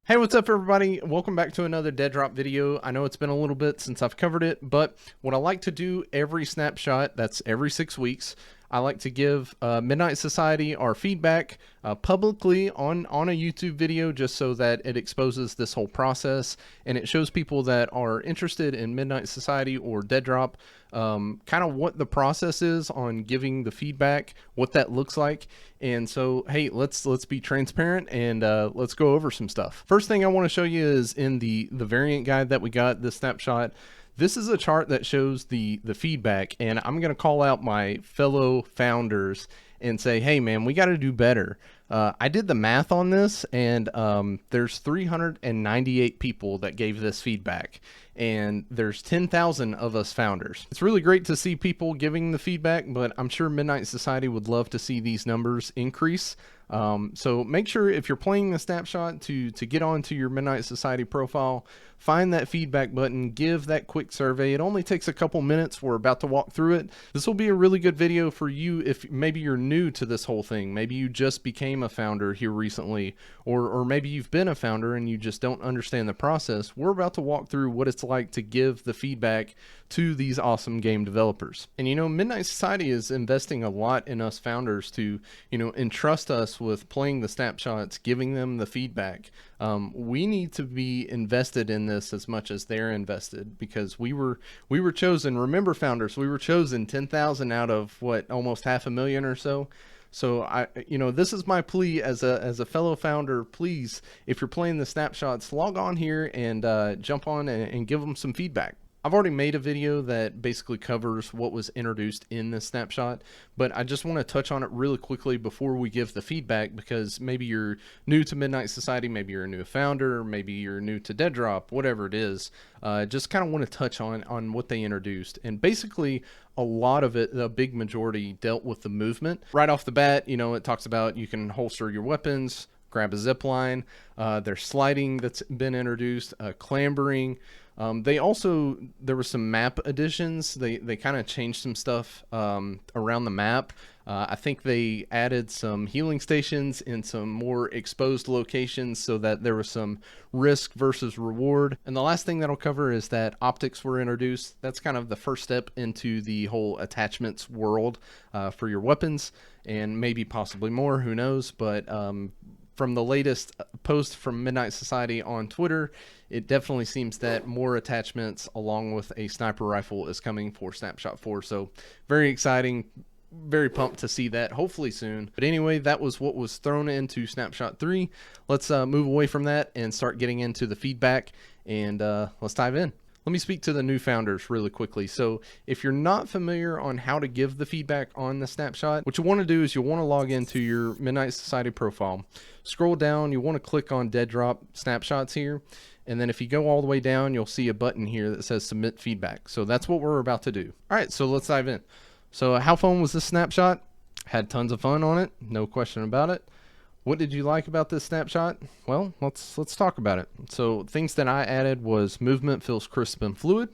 Hey, what's up everybody? Welcome back to another Deadrop video. I know it's been a little bit since I've covered it, but what I like to do every snapshot, that's every 6 weeks, I like to give Midnight Society our feedback publicly on a YouTube video, just so that it exposes this whole process and it shows people that are interested in Midnight Society or Deadrop kind of what the process is on giving the feedback, what that looks like. And so, hey, let's be transparent and let's go over some stuff. First thing I want to show you is in the variant guide that we got, this snapshot. This is a chart that shows the feedback, and I'm going to call out my fellow founders and say, hey man, we got to do better. I did the math on this, and there's 398 people that gave this feedback, and there's 10,000 of us founders. It's really great to see people giving the feedback, but I'm sure Midnight Society would love to see these numbers increase. So make sure if you're playing the snapshot to get onto your Midnight Society profile, find that feedback button, give that quick survey. It only takes a couple minutes. We're about to walk through it. This will be a really good video for you if maybe you're new to this whole thing. Maybe you just became a founder here recently, or maybe you've been a founder and you just don't understand the process. We're about to walk through what it's like to give the feedback to these awesome game developers. And you know, Midnight Society is investing a lot in us founders to, you know, entrust us with playing the snapshots, giving them the feedback. We need to be invested in this as much as they're invested, because we were chosen. Remember, founders, we were chosen 10,000 out of what, almost 500,000 or so. So you know, this is my plea as a fellow founder. Please, if you're playing the snapshots, log on here and jump on and give them some feedback. I've already made a video that basically covers what was introduced in this snapshot, but I just want to touch on it really quickly before we give the feedback, because maybe you're new to Midnight Society, maybe you're a new founder, maybe you're new to Deadrop, whatever it is. Just kind of want to touch on what they introduced. And basically, a lot of it, the big majority, dealt with the movement. Right off the bat, you know, it talks about you can holster your weapons, grab a zip line, there's sliding that's been introduced, clambering. There were some map additions. They kind of changed some stuff around the map. I think they added some healing stations in some more exposed locations so that there was some risk versus reward. And the last thing that I'll cover is that optics were introduced. That's kind of the first step into the whole attachments world for your weapons, and maybe possibly more, who knows. But from the latest post from Midnight Society on Twitter, it definitely seems that more attachments along with a sniper rifle is coming for Snapshot 4. So very exciting, very pumped to see that, hopefully soon. But anyway, that was what was thrown into Snapshot 3. Let's move away from that and start getting into the feedback, and let's dive in. Let me speak to the new founders really quickly. So if you're not familiar on how to give the feedback on the snapshot, what you want to do is you'll want to log into your Midnight Society profile. Scroll down, you want to click on Deadrop snapshots here. And then if you go all the way down, you'll see a button here that says submit feedback. So that's what we're about to do. All right, so let's dive in. So how fun was this snapshot? Had tons of fun on it, no question about it. What did you like about this snapshot? Well, let's talk about it. So things that I added was movement feels crisp and fluid.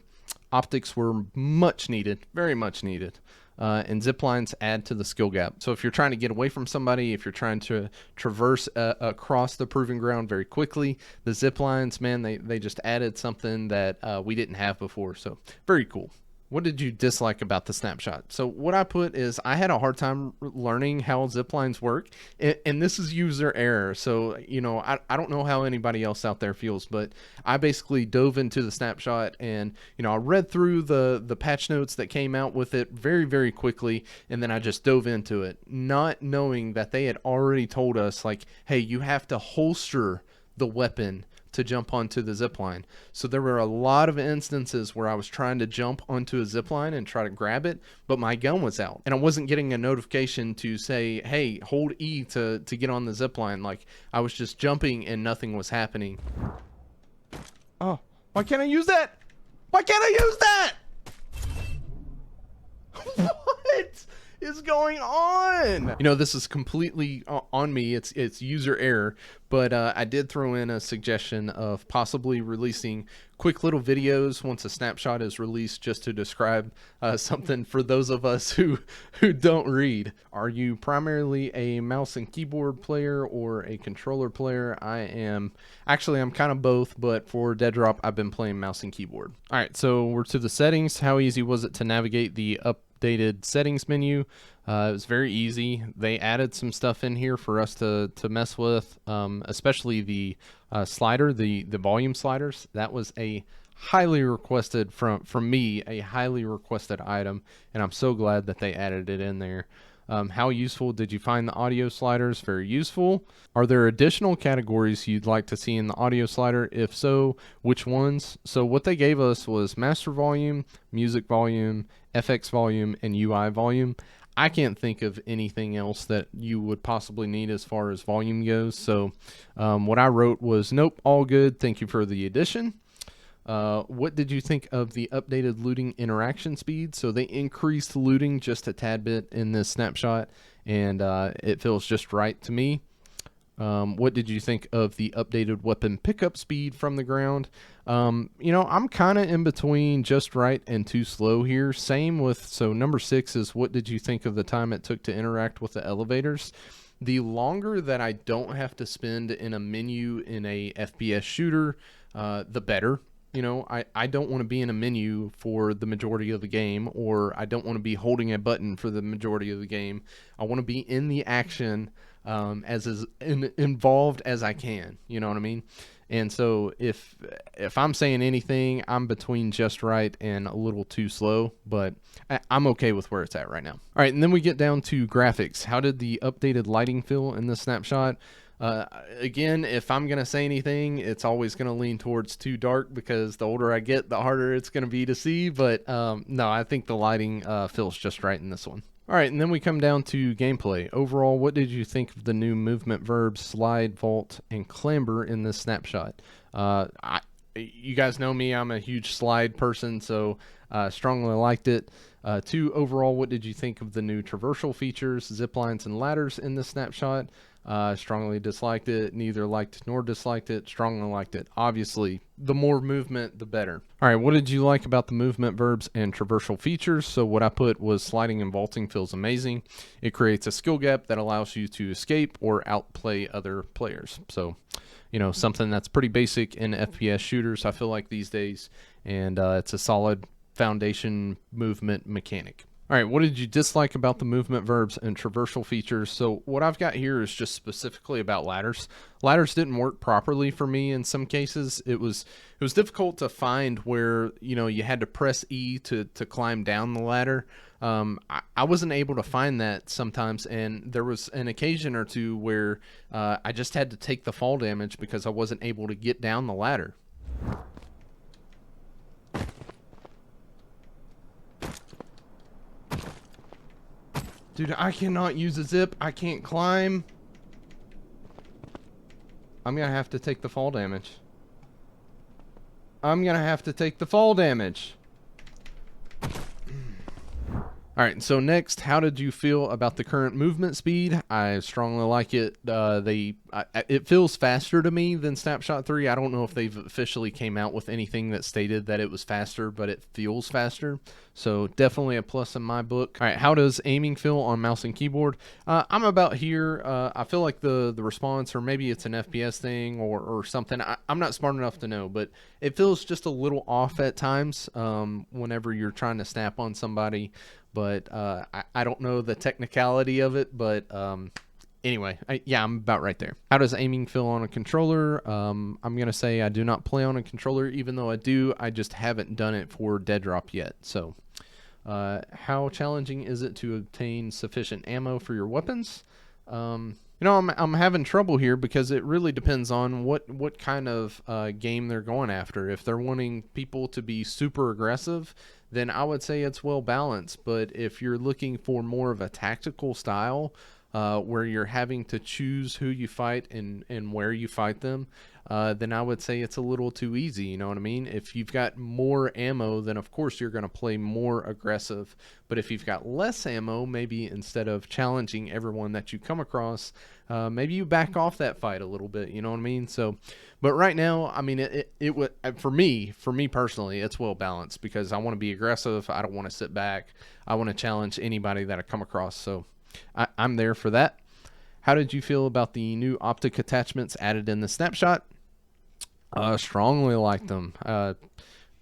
Optics were much needed, very much needed. And zip lines add to the skill gap. So if you're trying to get away from somebody, if you're trying to traverse across the proving ground very quickly, the zip lines, man, they just added something that we didn't have before. So very cool. What did you dislike about the snapshot? So what I put is I had a hard time learning how zip lines work, and this is user error. So, you know, I don't know how anybody else out there feels, but I basically dove into the snapshot and, you know, I read through the patch notes that came out with it very, very quickly, and then I just dove into it, not knowing that they had already told us, like, hey, you have to holster the weapon to jump onto the zip line. So there were a lot of instances where I was trying to jump onto a zip line and try to grab it, but my gun was out and I wasn't getting a notification to say, hey, hold E to get on the zip line. Like, I was just jumping and nothing was happening. Oh, why can't I use that? Why can't I use that? What? is going on? You know, this is completely on me. It's user error, but I did throw in a suggestion of possibly releasing quick little videos once a snapshot is released, just to describe something for those of us who don't read. Are you primarily a mouse and keyboard player or a controller player? I'm kind of both, but for Deadrop I've been playing mouse and keyboard. All right, so we're to the settings. How easy was it to navigate the updated settings menu? It was very easy. They added some stuff in here for us to mess with, especially the slider, the volume sliders. That was a highly requested from me, a highly requested item, and I'm so glad that they added it in there. How useful did you find the audio sliders? Very useful. Are there additional categories you'd like to see in the audio slider? If so, which ones? So what they gave us was master volume, music volume, FX volume, and UI volume. I can't think of anything else that you would possibly need as far as volume goes. So what I wrote was, nope, all good. Thank you for the addition. What did you think of the updated looting interaction speed? So they increased looting just a tad bit in this snapshot, and it feels just right to me. What did you think of the updated weapon pickup speed from the ground? You know, I'm kind of in between just right and too slow here. Same with, so number 6 is, what did you think of the time it took to interact with the elevators? The longer that I don't have to spend in a menu in a FPS shooter, the better. You know, I don't want to be in a menu for the majority of the game, or I don't want to be holding a button for the majority of the game. I want to be in the action as involved as I can. You know what I mean? And so if I'm saying anything, I'm between just right and a little too slow, but I'm okay with where it's at right now. All right, and then we get down to graphics. How did the updated lighting feel in this snapshot? Again, if I'm going to say anything, it's always going to lean towards too dark, because the older I get, the harder it's going to be to see. But no, I think the lighting feels just right in this one. All right, and then we come down to gameplay. Overall, what did you think of the new movement verbs, slide, vault, and clamber in this snapshot? You guys know me, I'm a huge slide person, so strongly liked it. 2, overall, what did you think of the new traversal features, zip lines, and ladders in this snapshot? Strongly disliked it. Neither liked nor disliked it. Strongly liked it. Obviously, the more movement, the better. All right, what did you like about the movement verbs and traversal features? So what I put was, sliding and vaulting feels amazing. It creates a skill gap that allows you to escape or outplay other players. So, you know, something that's pretty basic in FPS shooters, I feel like, these days, and it's a solid foundation movement mechanic. All right, what did you dislike about the movement verbs and traversal features? So what I've got here is just specifically about ladders. Ladders didn't work properly for me in some cases. It was difficult to find where, you know, you had to press E to climb down the ladder. I wasn't able to find that sometimes, and there was an occasion or two where I just had to take the fall damage because I wasn't able to get down the ladder. Dude, I cannot use a zip. I can't climb. I'm gonna have to take the fall damage. I'm gonna have to take the fall damage. All right, so next, how did you feel about the current movement speed? I strongly like it. It feels faster to me than Snapshot 3. I don't know if they've officially came out with anything that stated that it was faster, but it feels faster. So definitely a plus in my book. All right, how does aiming feel on mouse and keyboard? I'm about here. I feel like the response, or maybe it's an FPS thing or something. I'm not smart enough to know, but it feels just a little off at times whenever you're trying to snap on somebody. But I don't know the technicality of it, but anyway, yeah, I'm about right there. How does aiming feel on a controller? I'm going to say I do not play on a controller, even though I do. I just haven't done it for Deadrop yet. So how challenging is it to obtain sufficient ammo for your weapons? You know, I'm having trouble here because it really depends on what kind of game they're going after. If they're wanting people to be super aggressive, then I would say it's well balanced. But if you're looking for more of a tactical style, where you're having to choose who you fight and where you fight them, then I would say it's a little too easy. You know what I mean? If you've got more ammo, then of course you're going to play more aggressive. But if you've got less ammo, maybe instead of challenging everyone that you come across, maybe you back off that fight a little bit. You know what I mean? So, but right now, I mean, it would, for me personally, it's well balanced because I want to be aggressive. I don't want to sit back. I want to challenge anybody that I come across. So I'm there for that. How did you feel about the new optic attachments added in the Snapshot? Strongly like them.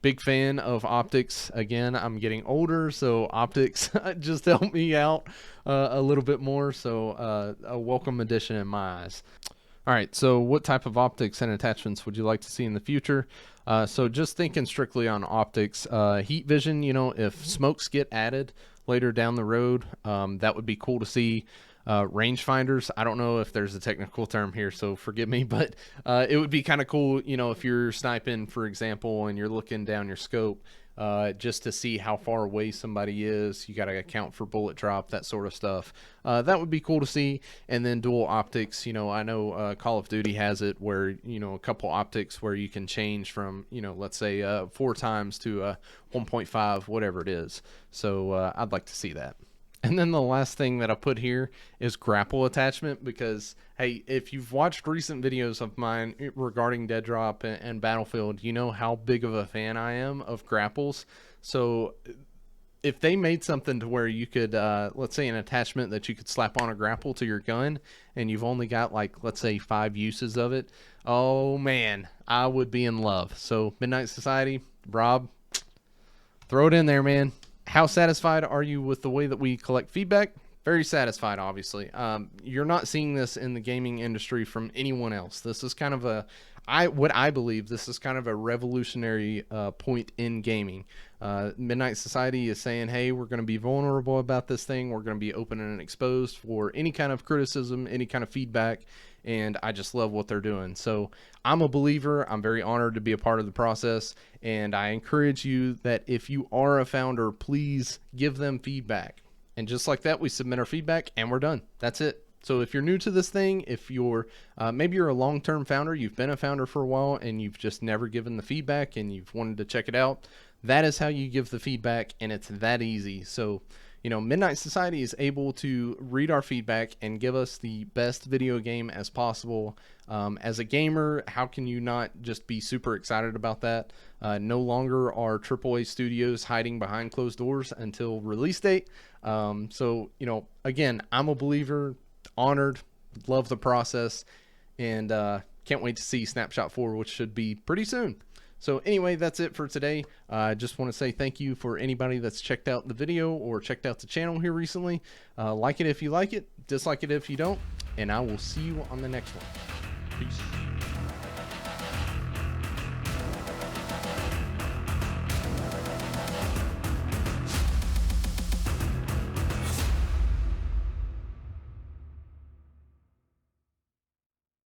Big fan of optics. Again, I'm getting older, so optics just help me out a little bit more. So a welcome addition in my eyes. All right, so what type of optics and attachments would you like to see in the future? So just thinking strictly on optics, heat vision, you know, if smokes get added later down the road, that would be cool to see. Rangefinders, I don't know if there's a technical term here, so forgive me, but it would be kind of cool, you know, if you're sniping, for example, and you're looking down your scope, just to see how far away somebody is. You got to account for bullet drop, that sort of stuff. That would be cool to see. And then dual optics, you know, I know Call of Duty has it where, you know, a couple optics where you can change from, you know, let's say 4 times to 1.5, whatever it is. So I'd like to see that. And then the last thing that I put here is grapple attachment, because, hey, if you've watched recent videos of mine regarding Deadrop and Battlefield, you know how big of a fan I am of grapples. So if they made something to where you could, let's say an attachment that you could slap on a grapple to your gun, and you've only got, like, let's say 5 uses of it, oh man, I would be in love. So Midnight Society, Rob, throw it in there, man. How satisfied are you with the way that we collect feedback? Very satisfied, obviously. You're not seeing this in the gaming industry from anyone else. This is kind of what I believe, this is kind of a revolutionary point in gaming. Midnight Society is saying, hey, we're going to be vulnerable about this thing. We're going to be open and exposed for any kind of criticism, any kind of feedback, and I just love what they're doing. So I'm a believer. I'm very honored to be a part of the process, and I encourage you that if you are a founder, please give them feedback. And just like that, we submit our feedback and we're done. That's it. So if you're new to this thing, if you're maybe you're a long-term founder, you've been a founder for a while and you've just never given the feedback and you've wanted to check it out, that is how you give the feedback, and it's that easy. So, you know, Midnight Society is able to read our feedback and give us the best video game as possible. As a gamer, how can you not just be super excited about that? No longer are AAA studios hiding behind closed doors until release date. So, you know, again, I'm a believer, honored, love the process, and can't wait to see Snapshot 4, which should be pretty soon. So anyway, that's it for today. I just want to say thank you for anybody that's checked out the video or checked out the channel here recently. Like it if you like it, dislike it if you don't, and I will see you on the next one. Peace.